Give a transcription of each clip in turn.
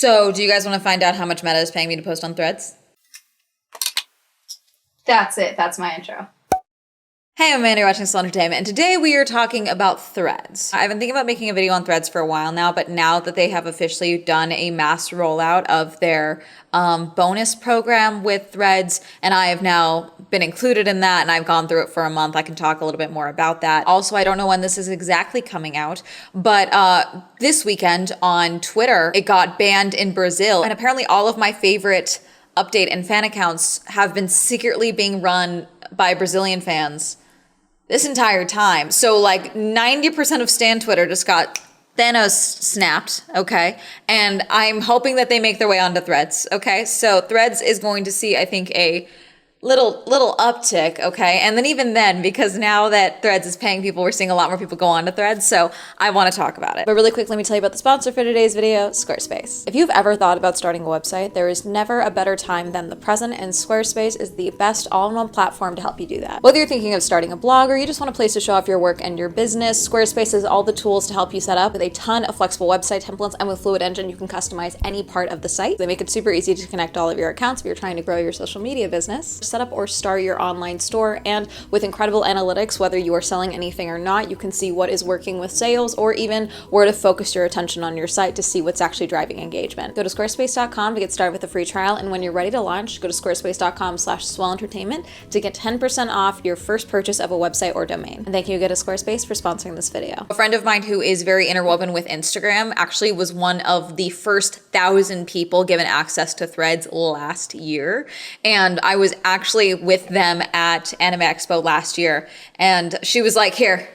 So, do you guys want to find out how much Meta is paying me to post on Threads? That's it. That's my intro. Hey, I'm Amanda, you're watching Swell Entertainment, and today we are talking about Threads. I've been thinking about making a video on Threads for a while now, but now that they have officially done a mass rollout of their bonus program with Threads, and I have now been included in that, and I've gone through it for a month, I can talk a little bit more about that. Also, I don't know when this is exactly coming out, but this weekend on Twitter, it got banned in Brazil, and apparently all of my favorite update and fan accounts have been secretly being run by Brazilian fans this entire time. So like 90% of Stan Twitter just got Thanos snapped, okay? And I'm hoping that they make their way onto Threads, okay? So Threads is going to see, I think, a little uptick, okay? And then even then, because now that Threads is paying people, we're seeing a lot more people go on to Threads, so I want to talk about it. But really quick, let me tell you about the sponsor for today's video, Squarespace. If you've ever thought about starting a website, there is never a better time than the present, and Squarespace is the best all-in-one platform to help you do that. Whether you're thinking of starting a blog or you just want a place to show off your work and your business, Squarespace has all the tools to help you set up with a ton of flexible website templates, and with Fluid Engine, you can customize any part of the site. They make it super easy to connect all of your accounts if you're trying to grow your social media business, set up or start your online store, and with incredible analytics, whether you are selling anything or not, you can see what is working with sales or even where to focus your attention on your site to see what's actually driving engagement. Go to squarespace.com to get started with a free trial, and when you're ready to launch, go to squarespace.com/Swell Entertainment to get 10% off your first purchase of a website or domain. And thank you again to Squarespace for sponsoring this video. A friend of mine who is very interwoven with Instagram actually was one of the first 1,000 people given access to Threads last year, and I was actually with them at Anime Expo last year, and she was like, here,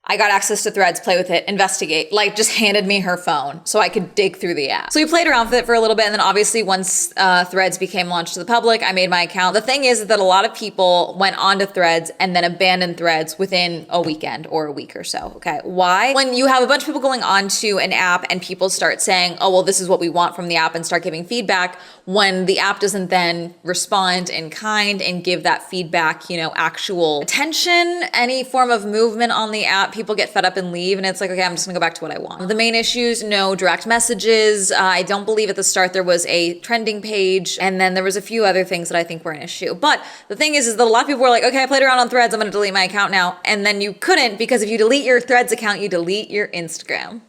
I got access to Threads, play with it, investigate, like just handed me her phone so I could dig through the app. So we played around with it for a little bit, and then obviously once Threads became launched to the public, I made my account. The thing is that a lot of people went onto Threads and then abandoned Threads within a weekend or a week or so, okay? Why? When you have a bunch of people going onto an app and people start saying, oh, well, this is what we want from the app, and start giving feedback, when the app doesn't then respond in kind and give that feedback, you know, actual attention, any form of movement on the app, people get fed up and leave, and it's like, okay, I'm just gonna go back to what I want. The main issues, no direct messages. I don't believe at the start there was a trending page, and then there was a few other things that I think were an issue. But the thing is that a lot of people were like, okay, I played around on Threads, I'm gonna delete my account now. And then you couldn't, because if you delete your Threads account, you delete your Instagram.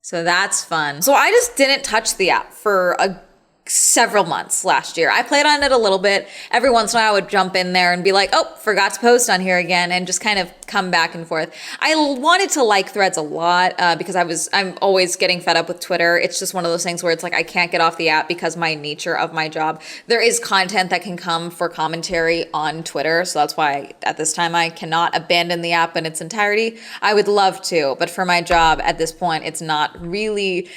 So that's fun. So I just didn't touch the app for several months last year. I played on it a little bit. Every once in a while I would jump in there and be like, oh, forgot to post on here again, and just kind of come back and forth. I wanted to like Threads a lot because I'm always getting fed up with Twitter. It's just one of those things where it's like I can't get off the app because my nature of my job. There is content that can come for commentary on Twitter, so that's why at this time I cannot abandon the app in its entirety. I would love to, but for my job at this point, it's not really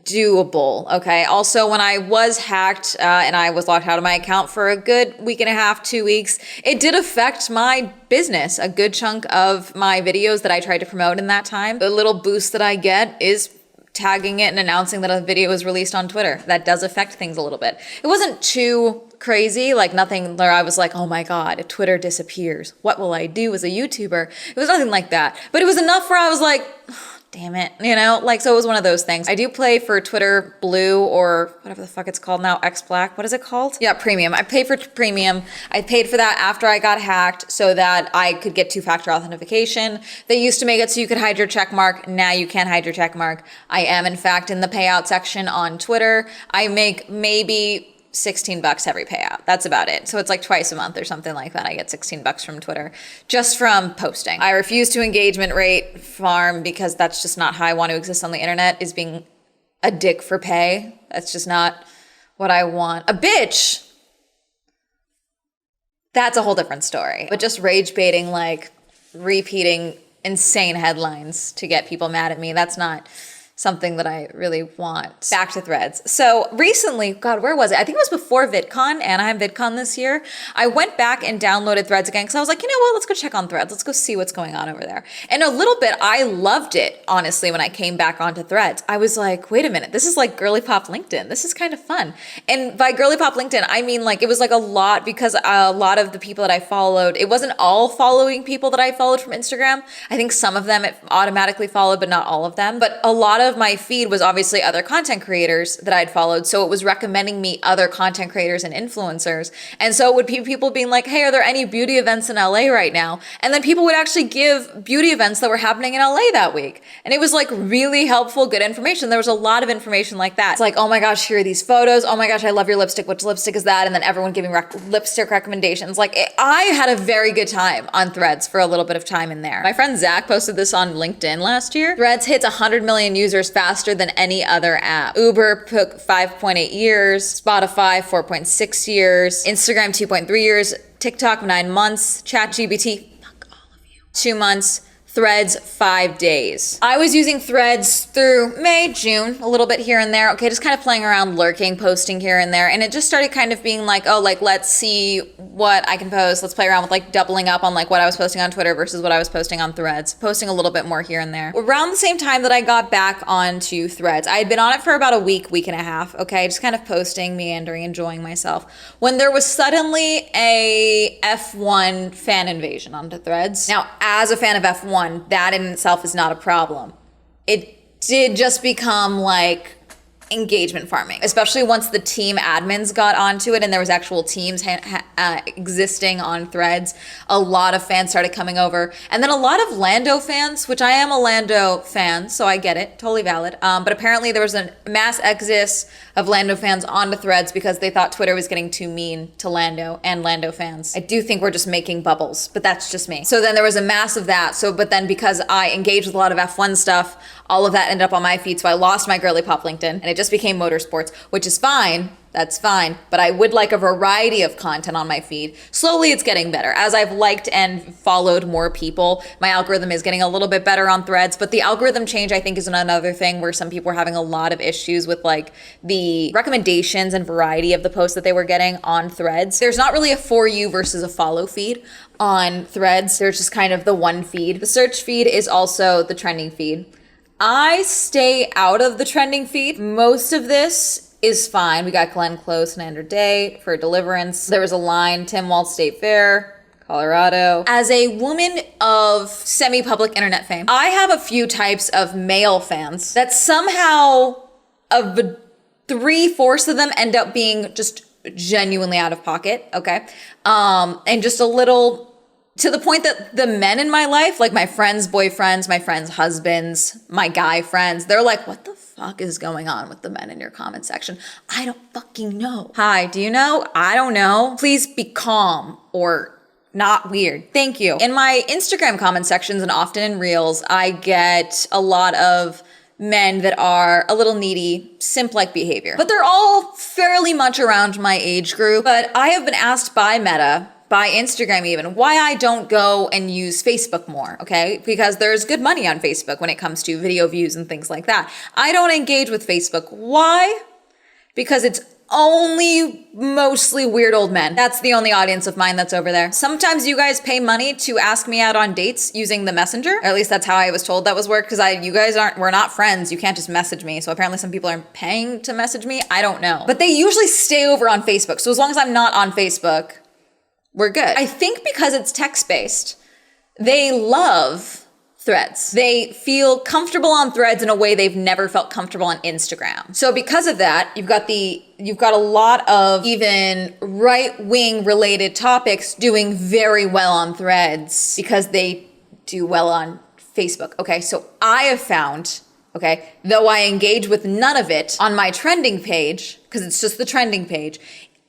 doable, okay? Also, when I was hacked and I was locked out of my account for a good week and a half, 2 weeks, it did affect my business. A good chunk of my videos that I tried to promote in that time, the little boost that I get is tagging it and announcing that a video was released on Twitter. That does affect things a little bit. It wasn't too crazy, like nothing where I was like, oh my God, if Twitter disappears, what will I do as a YouTuber? It was nothing like that. But it was enough where I was like, damn it, you know, like, so it was one of those things. I do play for Twitter Blue, or whatever the fuck it's called now, X Black. What is it called? Yeah, Premium. I paid for Premium. I paid for that after I got hacked so that I could get two-factor authentication. They used to make it so you could hide your check mark. Now you can't hide your check mark. I am, in fact, in the payout section on Twitter. I make maybe $16 every payout. That's about it. So it's like twice a month or something like that. I get $16 from Twitter just from posting. I refuse to engagement rate farm because that's just not how I want to exist on the internet, is being a dick for pay. That's just not what I want. A bitch, that's a whole different story. But just rage baiting, like repeating insane headlines to get people mad at me, that's not something that I really want. Back to Threads. So recently, God, where was it? I think it was before VidCon, Anaheim VidCon this year. I went back and downloaded Threads again because I was like, you know what? Let's go check on Threads. Let's go see what's going on over there. And a little bit, I loved it, honestly, when I came back onto Threads. I was like, wait a minute, this is like Girly Pop LinkedIn. This is kind of fun. And by Girly Pop LinkedIn, I mean like it was like a lot, because a lot of the people that I followed, it wasn't all following people that I followed from Instagram. I think some of them it automatically followed, but not all of them. But a lot of my feed was obviously other content creators that I'd followed. So it was recommending me other content creators and influencers. And so it would be people being like, hey, are there any beauty events in LA right now? And then people would actually give beauty events that were happening in LA that week. And it was like really helpful, good information. There was a lot of information like that. It's like, oh my gosh, here are these photos. Oh my gosh, I love your lipstick. Which lipstick is that? And then everyone giving lipstick recommendations. Like I had a very good time on Threads for a little bit of time in there. My friend Zach posted this on LinkedIn last year. Threads hits 100 million users faster than any other app. Uber took 5.8 years, Spotify 4.6 years, Instagram 2.3 years, TikTok 9 months, ChatGPT, fuck all of you, 2 months, Threads 5 days. I was using Threads through May, June, a little bit here and there. Okay, just kind of playing around, lurking, posting here and there. And it just started kind of being like, oh, like, let's see what I can post. Let's play around with like doubling up on like what I was posting on Twitter versus what I was posting on Threads, posting a little bit more here and there. Around the same time that I got back onto Threads, I had been on it for about a week and a half. Okay, just kind of posting, meandering, enjoying myself. When there was suddenly a F1 fan invasion onto Threads. Now, as a fan of F1, that in itself is not a problem. It did just become like engagement farming, especially once the team admins got onto it and there was actual teams existing on Threads. A lot of fans started coming over, and then a lot of Lando fans, which I am a Lando fan, so I get it, totally valid. But apparently there was a mass exodus of Lando fans onto Threads because they thought Twitter was getting too mean to Lando and Lando fans. I do think we're just making bubbles, but that's just me. So then there was a mass of that. But then because I engaged with a lot of F1 stuff, all of that ended up on my feed. So I lost my girly pop LinkedIn and it just became motorsports, which is fine. That's fine. But I would like a variety of content on my feed. Slowly it's getting better. As I've liked and followed more people, my algorithm is getting a little bit better on Threads. But the algorithm change, I think, is another thing where some people were having a lot of issues with like the recommendations and variety of the posts that they were getting on Threads. There's not really a for you versus a follow feed on Threads. There's just kind of the one feed. The search feed is also the trending feed. I stay out of the trending feed. Most of this is fine. We got Glenn Close and Andrew Day for Deliverance. There was a line, Tim Walz State Fair, Colorado. As a woman of semi-public internet fame, I have a few types of male fans that somehow of 3/4 of them end up being just genuinely out of pocket, okay? And just a little, to the point that the men in my life, like my friends' boyfriends, my friends' husbands, my guy friends, they're like, what the fuck is going on with the men in your comment section? I don't fucking know. Hi, do you know? I don't know. Please be calm or not weird. Thank you. In my Instagram comment sections and often in Reels, I get a lot of men that are a little needy, simp-like behavior. But they're all fairly much around my age group. But I have been asked by Meta, by Instagram even, why I don't go and use Facebook more, okay? Because there's good money on Facebook when it comes to video views and things like that. I don't engage with Facebook. Why? Because it's only mostly weird old men. That's the only audience of mine that's over there. Sometimes you guys pay money to ask me out on dates using the messenger. Or at least that's how I was told that was work, because we're not friends. You can't just message me. So apparently some people are paying to message me. I don't know. But they usually stay over on Facebook. So as long as I'm not on Facebook, we're good. I think because it's text-based, they love Threads. They feel comfortable on Threads in a way they've never felt comfortable on Instagram. So because of that, you've got a lot of even right-wing related topics doing very well on Threads because they do well on Facebook. Okay, so I have found, okay, though I engage with none of it on my trending page, because it's just the trending page,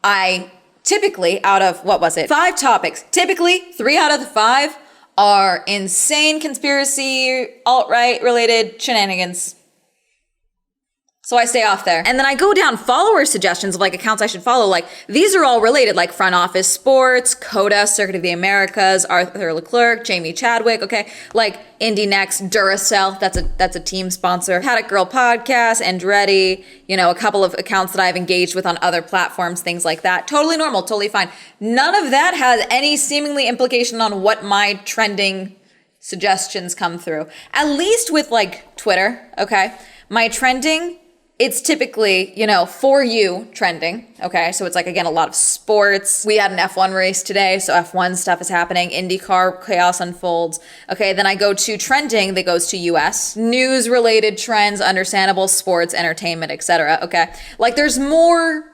I typically, out of, 5 topics, typically 3 out of the 5 are insane conspiracy, alt-right related shenanigans. So I stay off there. And then I go down follower suggestions of like accounts I should follow. Like these are all related, like Front Office Sports, Coda, Circuit of the Americas, Arthur Leclerc, Jamie Chadwick, okay? Like Indie Next, Duracell, that's a team sponsor. Paddock Girl Podcast, Andretti, a couple of accounts that I've engaged with on other platforms, things like that. Totally normal, totally fine. None of that has any seemingly implication on what my trending suggestions come through. At least with like Twitter, okay? My trending it's typically, for you trending. Okay. So it's like, again, a lot of sports. We had an F1 race today. So F1 stuff is happening. IndyCar chaos unfolds. Okay. Then I go to trending that goes to US. News related trends, understandable, sports, entertainment, etc. Okay. Like there's more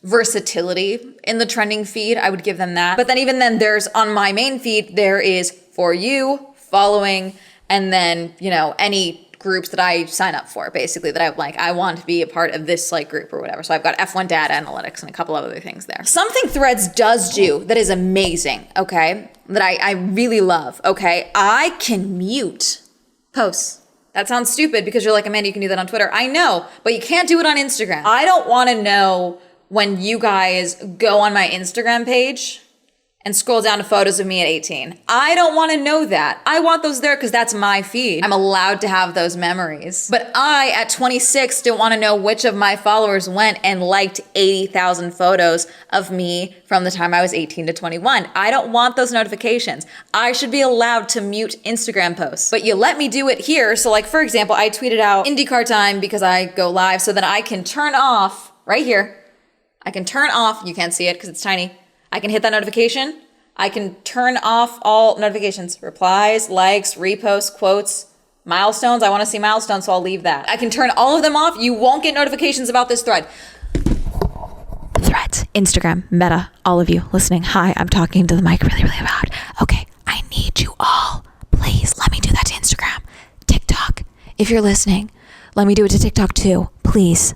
versatility in the trending feed. I would give them that. But then even then there's on my main feed, there is for you, following, and then, any groups that I sign up for, basically, that I'm like, I want to be a part of this like group or whatever. So I've got F1 data analytics and a couple of other things there. Something Threads does do that is amazing, okay, that I really love, okay, I can mute posts. That sounds stupid because you're like, Amanda, you can do that on Twitter. I know, but you can't do it on Instagram. I don't want to know when you guys go on my Instagram page and scroll down to photos of me at 18. I don't want to know that. I want those there because that's my feed. I'm allowed to have those memories. But I, at 26, don't want to know which of my followers went and liked 80,000 photos of me from the time I was 18 to 21. I don't want those notifications. I should be allowed to mute Instagram posts. But you let me do it here. So like, for example, I tweeted out IndyCar time because I go live so that I can turn off right here. I can turn off, you can't see it because it's tiny. I can hit that notification. I can turn off all notifications, replies, likes, reposts, quotes, milestones. I want to see milestones, so I'll leave that. I can turn all of them off. You won't get notifications about this thread. Threads, Instagram, Meta, all of you listening. Hi, I'm talking to the mic really, really loud. Okay, I need you all. Please let me do that to Instagram. TikTok, if you're listening, let me do it to TikTok too. Please.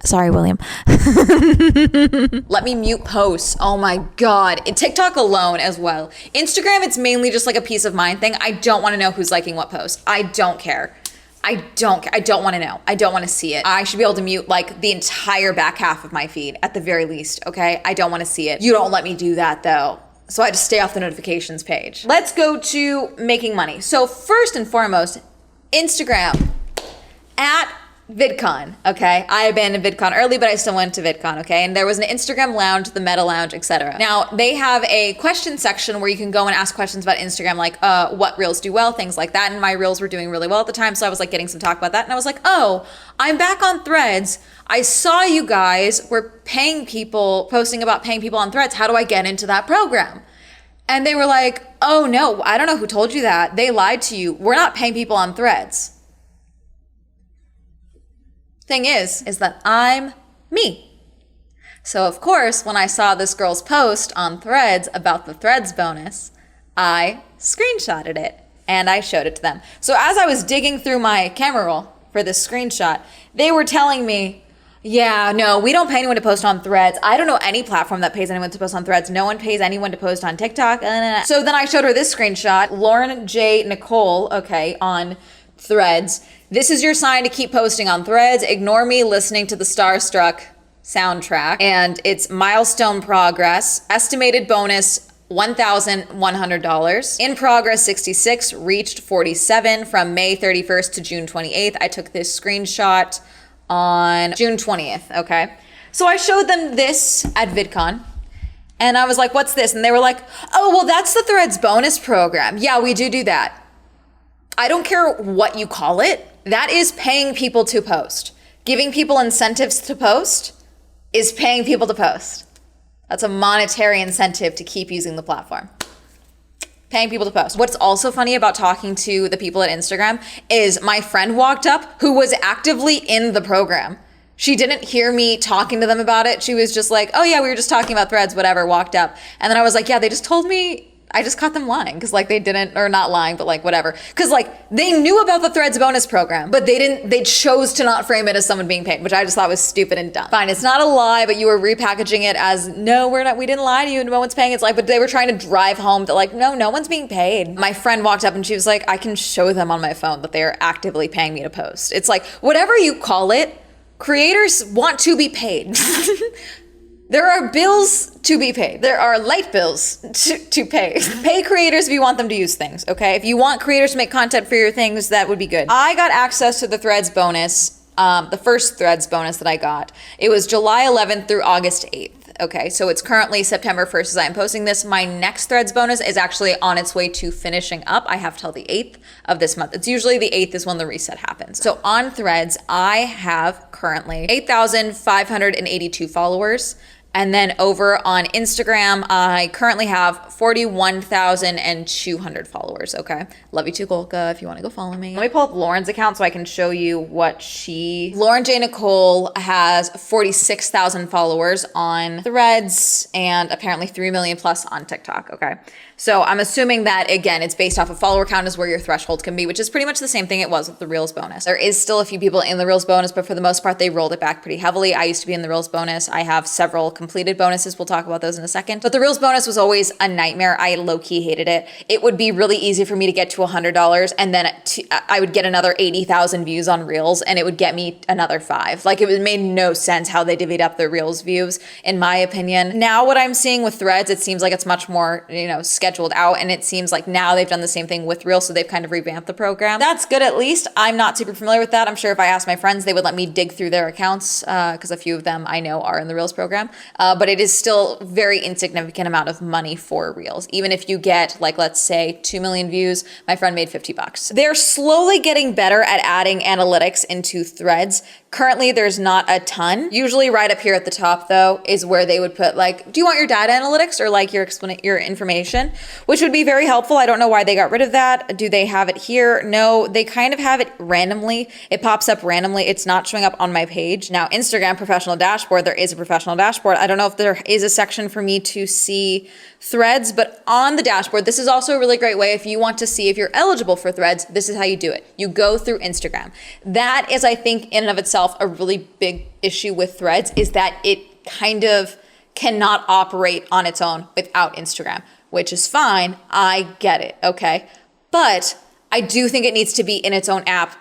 Sorry, William. Let me mute posts. Oh my God. TikTok alone as well. Instagram, it's mainly just like a peace of mind thing. I don't want to know who's liking what post. I don't care. I don't want to know. I don't want to see it. I should be able to mute like the entire back half of my feed at the very least. Okay. I don't want to see it. You don't let me do that though. So I just stay off the notifications page. Let's go to making money. So first and foremost, Instagram at VidCon, okay? I abandoned VidCon early, but I still went to VidCon, okay? And there was an Instagram lounge, the Meta Lounge, etc. Now, they have a question section where you can go and ask questions about Instagram, like what reels do well, things like that. And my reels were doing really well at the time, so I was like getting some talk about that. And I was like, oh, I'm back on Threads. I saw you guys were paying people, posting about paying people on Threads. How do I get into that program? And they were like, oh no, I don't know who told you that. They lied to you. We're not paying people on Threads. Thing is that I'm me. So of course, when I saw this girl's post on Threads about the Threads bonus, I screenshotted it and I showed it to them. So as I was digging through my camera roll for this screenshot, they were telling me, yeah, no, we don't pay anyone to post on Threads. I don't know any platform that pays anyone to post on Threads. No one pays anyone to post on TikTok. So then I showed her this screenshot, Lauren J. Nicole, okay, on Threads. This is your sign to keep posting on Threads. Ignore me listening to the Starstruck soundtrack. And it's milestone progress. Estimated bonus, $1,100. In progress, 66. Reached 47 from May 31st to June 28th. I took this screenshot on June 20th, okay? So I showed them this at VidCon. And I was like, what's this? And they were like, oh, well, that's the Threads bonus program. Yeah, we do that. I don't care what you call it. That is paying people to post. Giving people incentives to post is paying people to post. That's a monetary incentive to keep using the platform. Paying people to post. What's also funny about talking to the people at Instagram is my friend walked up who was actively in the program. She didn't hear me talking to them about it. She was just like, oh yeah, we were just talking about Threads, whatever, walked up. And then I was like, yeah, they just told me, I just caught them lying because like they didn't, or not lying, but like whatever. Because like they knew about the Threads bonus program, but they chose to not frame it as someone being paid, which I just thought was stupid and dumb. Fine, it's not a lie, but you were repackaging it as, no, we didn't lie to you, no one's paying. It's like, but they were trying to drive home that like, no one's being paid. My friend walked up and she was like, I can show them on my phone that they are actively paying me to post. It's like, whatever you call it, creators want to be paid. There are bills to be paid. There are light bills to pay. Pay creators if you want them to use things, okay? If you want creators to make content for your things, that would be good. I got access to the Threads bonus, the first Threads bonus that I got. It was July 11th through August 8th, Okay, so it's currently September 1st as I'm posting this. My next Threads bonus is actually on its way to finishing up. I have till the 8th of this month. It's usually the 8th is when the reset happens. So on Threads, I have currently 8,582 followers. And then over on Instagram, I currently have 41,200 followers, okay? Love you too, Golka, if you wanna go follow me. Let me pull up Lauren's account so I can show you what Lauren J. Nicole has 46,000 followers on Threads and apparently 3 million plus on TikTok, okay? So I'm assuming that, again, it's based off of follower count is where your threshold can be, which is pretty much the same thing it was with the Reels bonus. There is still a few people in the Reels bonus, but for the most part, they rolled it back pretty heavily. I used to be in the Reels bonus. I have several completed bonuses. We'll talk about those in a second. But the Reels bonus was always a nightmare. I low-key hated it. It would be really easy for me to get to $100 and then I would get another 80,000 views on Reels and it would get me another 5. Like it made no sense how they divvied up the Reels views, in my opinion. Now what I'm seeing with Threads, it seems like it's much more, scheduled out, and it seems like now they've done the same thing with Reels, so they've kind of revamped the program. That's good at least. I'm not super familiar with that. I'm sure if I asked my friends, they would let me dig through their accounts because a few of them I know are in the Reels program. But it is still very insignificant amount of money for Reels. Even if you get, like, let's say 2 million views, my friend made $50. They're slowly getting better at adding analytics into Threads. Currently, there's not a ton. Usually right up here at the top, though, is where they would put, like, do you want your data analytics or like your information? Which would be very helpful. I don't know why they got rid of that. Do they have it here? No, they kind of have it randomly. It pops up randomly. It's not showing up on my page. Now, Instagram professional dashboard, there is a professional dashboard. I don't know if there is a section for me to see Threads, but on the dashboard, this is also a really great way if you want to see if you're eligible for Threads, this is how you do it. You go through Instagram. That is, I think, in and of itself, a really big issue with Threads is that it kind of cannot operate on its own without Instagram, which is fine. I get it, okay? But I do think it needs to be in its own app.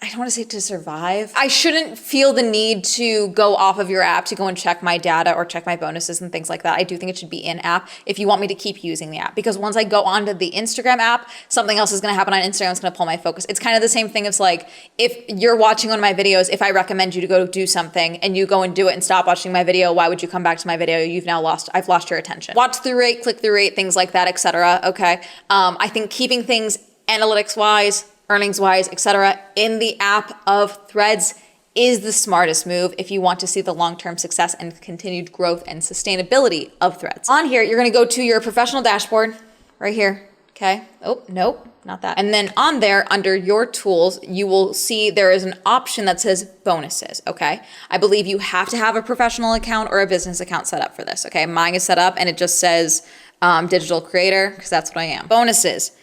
I don't want to say to survive. I shouldn't feel the need to go off of your app to go and check my data or check my bonuses and things like that. I do think it should be in app if you want me to keep using the app, because once I go onto the Instagram app, something else is going to happen on Instagram. It's going to pull my focus. It's kind of the same thing as like, if you're watching one of my videos, if I recommend you to go do something and you go and do it and stop watching my video, why would you come back to my video? I've lost your attention. Watch through rate, click through rate, things like that, etc. Okay. I think keeping things analytics wise, earnings wise, etc., in the app of Threads is the smartest move if you want to see the long-term success and continued growth and sustainability of Threads. On here, you're gonna go to your professional dashboard right here, okay? Oh, nope, not that. And then on there, under your tools, you will see there is an option that says bonuses, okay? I believe you have to have a professional account or a business account set up for this, okay? Mine is set up and it just says digital creator, because that's what I am. Bonuses.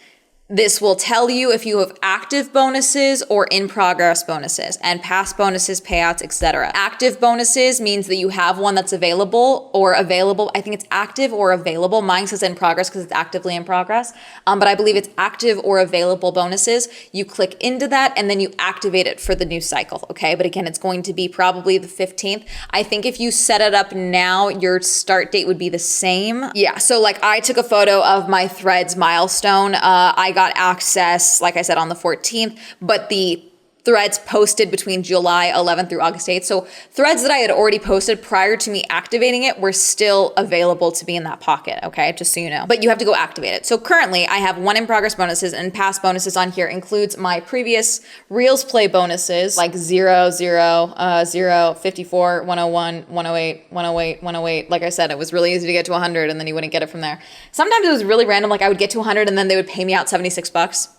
This will tell you if you have active bonuses or in progress bonuses and past bonuses, payouts, etc. Active bonuses means that you have one that's available or available. I think it's active or available. Mine says in progress because it's actively in progress. But I believe it's active or available bonuses. You click into that and then you activate it for the new cycle. Okay. But again, it's going to be probably the 15th. I think if you set it up now, your start date would be the same. Yeah. So like I took a photo of my Threads milestone. I got access, like I said, on the 14th, but the Threads posted between July 11th through August 8th. So threads that I had already posted prior to me activating it were still available to be in that pocket, okay? Just so you know. But you have to go activate it. So currently I have one in progress bonuses, and past bonuses on here includes my previous Reels play bonuses like 0, 0, 0, 54, 101, 108, 108, 108. Like I said, it was really easy to get to 100 and then you wouldn't get it from there. Sometimes it was really random. Like I would get to 100 and then they would pay me out $76.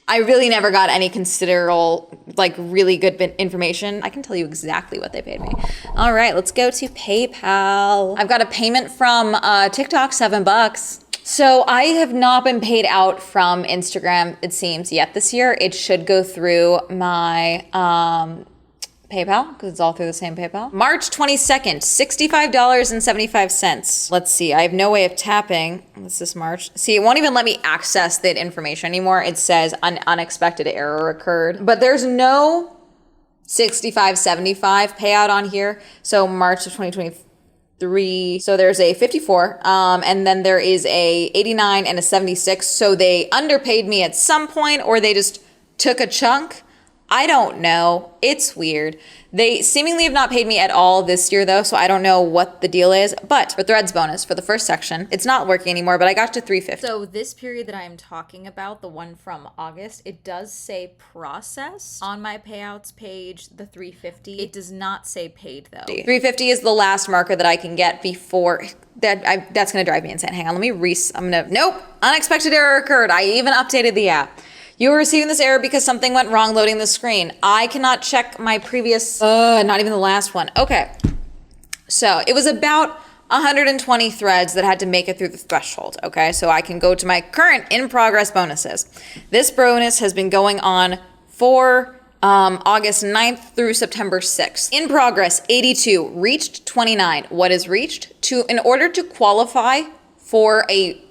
I really never got any considerable, like really good information. I can tell you exactly what they paid me. All right, let's go to PayPal. I've got a payment from TikTok, $7. So I have not been paid out from Instagram, it seems, yet this year. It should go through my PayPal, because it's all through the same PayPal. March 22nd, $65.75. Let's see, I have no way of tapping. What's this March? See, it won't even let me access that information anymore. It says an unexpected error occurred, but there's no 65.75 payout on here. So March of 2023. So there's a 54, and then there is a 89 and a 76. So they underpaid me at some point, or they just took a chunk. I don't know. It's weird. They seemingly have not paid me at all this year though, so I don't know what the deal is. But for Threads bonus, for the first section, it's not working anymore, but I got to 350. So this period that I am talking about, the one from August, it does say process on my payouts page, the 350. It does not say paid though. 350 is the last marker that I can get before that. That's gonna drive me insane. Hang on, nope, unexpected error occurred. I even updated the app. You are receiving this error because something went wrong loading the screen. I cannot check my previous, not even the last one. Okay, so it was about 120 threads that had to make it through the threshold, okay? So I can go to my current in-progress bonuses. This bonus has been going on for August 9th through September 6th. In progress, 82, reached 29. What is reached? In order to qualify for a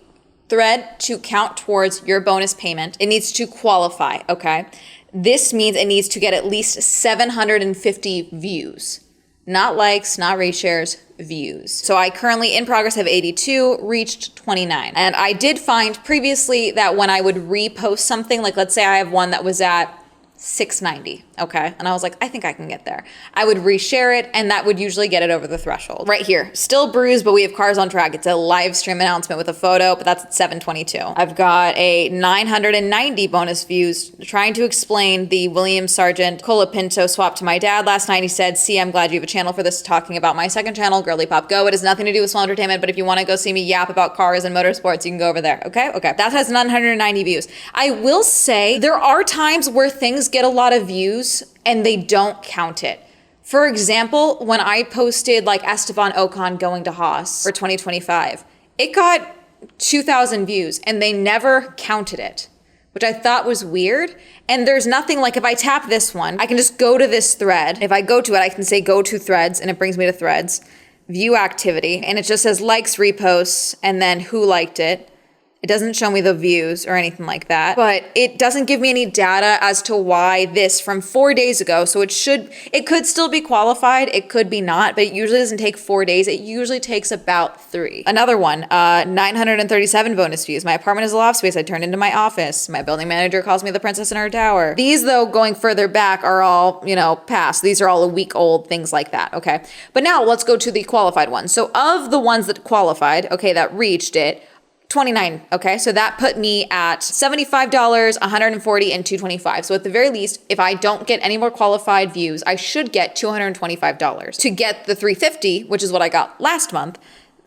thread to count towards your bonus payment, it needs to qualify, okay? This means it needs to get at least 750 views. Not likes, not reshares, views. So I currently in progress have 82, reached 29. And I did find previously that when I would repost something, like let's say I have one that was at 690, okay? And I was like, I think I can get there. I would reshare it, and that would usually get it over the threshold. Right here, still bruised, but we have cars on track. It's a live stream announcement with a photo, but that's at 722. I've got a 990 bonus views trying to explain the William Sargent Colapinto swap to my dad. Last night he said, see, I'm glad you have a channel for this, talking about my second channel, Girly Pop Go. It has nothing to do with Swell Entertainment, but if you want to go see me yap about cars and motorsports, you can go over there, okay? Okay, that has 990 views. I will say there are times where things get a lot of views and they don't count it. For example, when I posted like Esteban Ocon going to Haas for 2025, it got 2,000 views and they never counted it, which I thought was weird. And there's nothing like, if I tap this one, I can just go to this thread. If I go to it, I can say go to threads and it brings me to threads, view activity, and it just says likes, reposts, and then who liked it. It doesn't show me the views or anything like that, but it doesn't give me any data as to why this from 4 days ago. So it could still be qualified. It could be not, but it usually doesn't take 4 days. It usually takes about 3. Another one, 937 bonus views. My apartment is a loft space I turned into my office. My building manager calls me the princess in her tower. These though, going further back are all, past. These are all a week old, things like that, okay? But now let's go to the qualified ones. So of the ones that qualified, okay, that reached it, 29, okay? So that put me at $75, $140, and $225. So at the very least, if I don't get any more qualified views, I should get $225. To get the 350, which is what I got last month,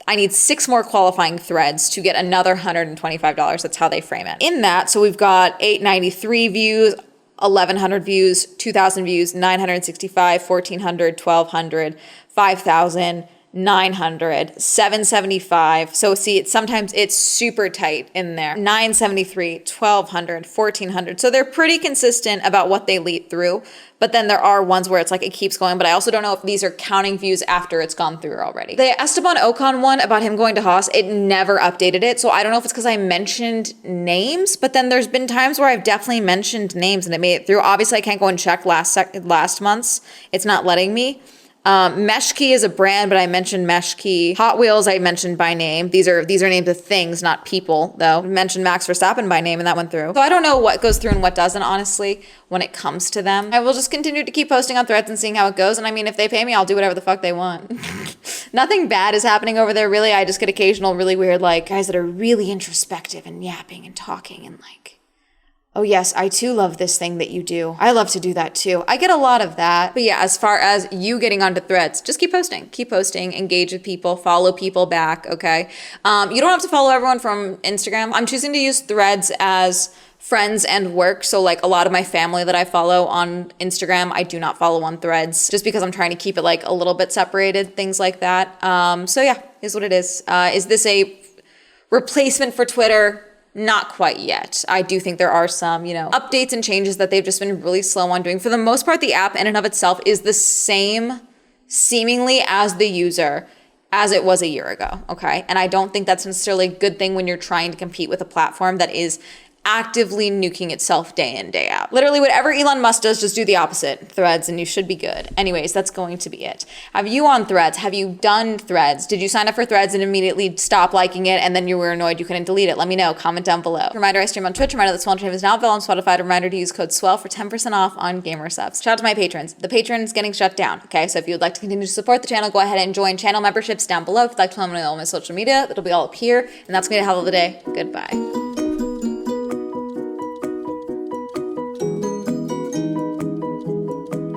I need 6 more qualifying threads to get another $125. That's how they frame it. In that, so we've got 893 views, 1,100 views, 2,000 views, 965, 1,400, 1,200, 5,000, 900, 775. So see, sometimes it's super tight in there. 973, 1,200, 1,400. So they're pretty consistent about what they lead through. But then there are ones where it's like it keeps going, but I also don't know if these are counting views after it's gone through already. The Esteban Ocon one about him going to Haas, it never updated it. So I don't know if it's because I mentioned names, but then there's been times where I've definitely mentioned names and it made it through. Obviously I can't go and check last month's. It's not letting me. Meshkey is a brand, but I mentioned Meshkey. Hot Wheels I mentioned by name. These are names of things, not people, though. I mentioned Max Verstappen by name and that went through. So I don't know what goes through and what doesn't, honestly, when it comes to them. I will just continue to keep posting on threads and seeing how it goes. And I mean, if they pay me, I'll do whatever the fuck they want. Nothing bad is happening over there, really. I just get occasional really weird, like, guys that are really introspective and yapping and talking and like, oh yes, I too love this thing that you do. I love to do that too. I get a lot of that. But yeah, as far as you getting onto threads, just keep posting, engage with people, follow people back, okay? You don't have to follow everyone from Instagram. I'm choosing to use threads as friends and work. So like a lot of my family that I follow on Instagram, I do not follow on threads just because I'm trying to keep it like a little bit separated, things like that. So yeah, is what it is. Is this a replacement for Twitter? Not quite yet. I do think there are some, updates and changes that they've just been really slow on doing. For the most part, the app in and of itself is the same, seemingly, as the user as it was a year ago, okay? And I don't think that's necessarily a good thing when you're trying to compete with a platform that is actively nuking itself day in, day out. Literally whatever Elon Musk does, just do the opposite. Threads, and you should be good. Anyways, that's going to be it. Have you on Threads? Have you done Threads? Did you sign up for Threads and immediately stop liking it and then you were annoyed you couldn't delete it? Let me know. Comment down below. Reminder, I stream on Twitch. Reminder that Swell Entertainment is now available on Spotify. Reminder to use code SWELL for 10% off on gamer subs. Shout out to my patrons. The Patreon's getting shut down, okay? So if you would like to continue to support the channel, go ahead and join channel memberships down below. If you'd like to follow me on all my social media, it'll be all up here. And that's going to be the hell of the day. Goodbye.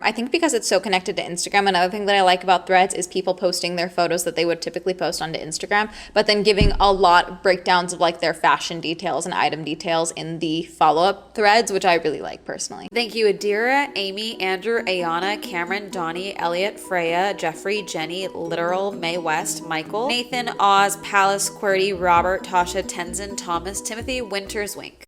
I think because it's so connected to Instagram, another thing that I like about Threads is people posting their photos that they would typically post onto Instagram, but then giving a lot of breakdowns of like their fashion details and item details in the follow-up threads, which I really like personally. Thank you Adira, Amy, Andrew, Ayana, Cameron, Donnie, Elliot, Freya, Jeffrey, Jenny, Literal, May West, Michael, Nathan, Oz, Palace, Qwerty, Robert, Tasha, Tenzin, Thomas, Timothy, Winters, Wink.